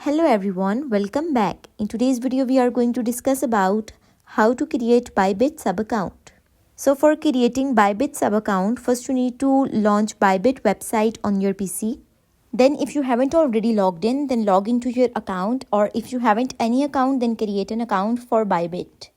Hello everyone, welcome back. In today's video, we are going to discuss about how to create Bybit Sub Account. So for creating Bybit Sub Account, first you need to launch Bybit website on your PC. Then if you haven't already logged in, then log into your account, or if you haven't any account, then create an account for Bybit.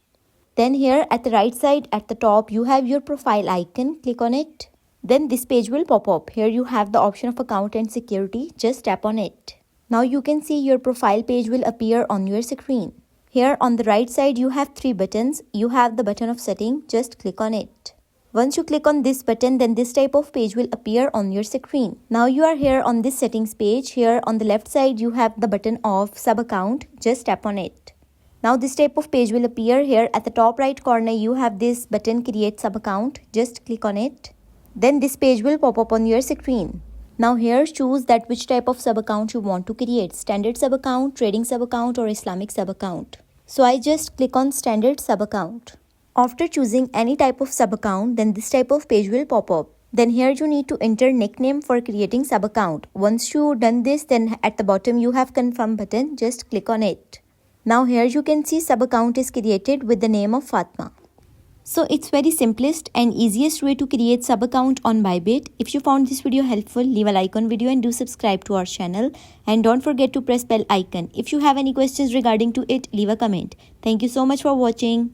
Then here at the right side at the top, you have your profile icon, click on it. Then this page will pop up. Here you have the option of account and security, just tap on it. Now you can see your profile page will appear on your screen. Here on the right side you have three buttons. You have the button of setting, just click on it. Once you click on this button, then this type of page will appear on your screen. Now you are here on this settings page. Here on the left side you have the button of sub account, just tap on it. Now this type of page will appear. Here at the top right corner you have this button create sub account, just click on it. Then this page will pop up on your screen. Now here choose that which type of sub account you want to create, standard sub account, trading sub account or Islamic sub account. So I just click on standard sub account. After choosing any type of sub account, then this type of page will pop up. Then here you need to enter nickname for creating sub account. Once you done this, then at the bottom you have confirm button, just click on it. Now here you can see sub account is created with the name of Fatma. So it's very simplest and easiest way to create sub account on Bybit. If you found this video helpful, leave a like on video and do subscribe to our channel. And don't forget to press bell icon. If you have any questions regarding to it, leave a comment. Thank you so much for watching.